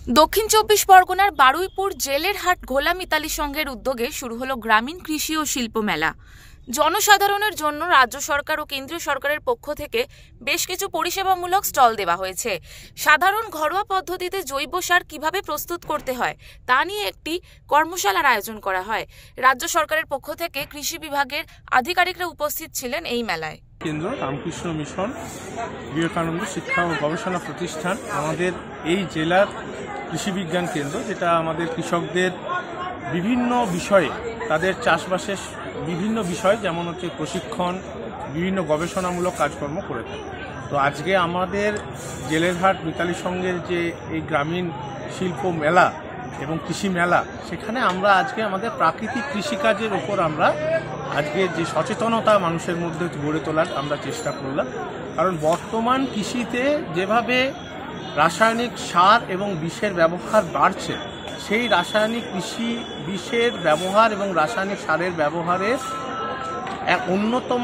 দক্ষিণ চব্বিশ পরগনার বারুইপুর জেলের হাট ঘোলা মিতালি সংঘের উদ্যোগে শুরু হলো গ্রামীণ কৃষি ও শিল্প মেলা। জনসাধারণের জন্য রাজ্য সরকার ও কেন্দ্রীয় সরকারের পক্ষ থেকে বেশ কিছু পরিষেবামূলক স্টল দেওয়া হয়েছে। সাধারণ ঘরোয়া পদ্ধতিতে জৈব সার কিভাবে প্রস্তুত করতে হয় তা নিয়ে একটি কর্মশালার আয়োজন করা হয়। রাজ্য সরকারের পক্ষ থেকে কৃষি বিভাগের আধিকারিকরা উপস্থিত ছিলেন এই মেলায়। কেন্দ্র রামকৃষ্ণ মিশন, বিবেকানন্দ শিক্ষা ও গবেষণা প্রতিষ্ঠান, আমাদের এই জেলার কৃষি বিজ্ঞান কেন্দ্র, যেটা আমাদের কৃষকদের বিভিন্ন বিষয়ে, তাদের চাষবাসের বিভিন্ন বিষয় যেমন হচ্ছে প্রশিক্ষণ, বিভিন্ন গবেষণামূলক কাজকর্ম করে থাকে। তো আজকে আমাদের জেলের হাট মিতালি সংঘের যে এই গ্রামীণ শিল্প মেলা এবং কৃষি মেলা, সেখানে আমরা আজকে আমাদের প্রাকৃতিক কৃষিকাজের ওপর আমরা আজকে যে সচেতনতা মানুষের মধ্যে গড়ে তোলার আমরা চেষ্টা করলাম। কারণ বর্তমান কৃষিতে যেভাবে রাসায়নিক সার এবং বিষের ব্যবহার বাড়ছে, সেই রাসায়নিক কৃষি বিষের ব্যবহার এবং রাসায়নিক সারের ব্যবহারের এক অন্যতম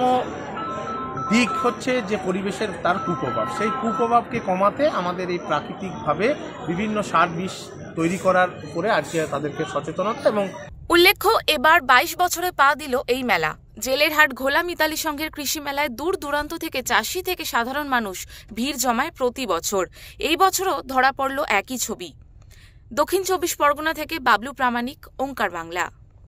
দিক হচ্ছে যে পরিবেশের তার কুপ্রভাব। সেই কুপ্রভাবকে কমাতে আমাদের এই প্রাকৃতিকভাবে বিভিন্ন সার বিষ তৈরি করার উপরে আজকে তাদেরকে সচেতনতা। এবং উল্লেখ্য, এবার 22 বছরে পা দিল এই মেলা। জেলের হাট ঘোলা মিতালি সংঘের কৃষি মেলায় দূর দূরান্ত থেকে চাষি থেকে সাধারণ মানুষ ভিড় জমায় প্রতি বছর। এই বছরও ধরা পড়ল একই ছবি। দক্ষিণ চব্বিশ পরগনা থেকে বাবলু প্রামাণিক, ওঙ্কার বাংলা।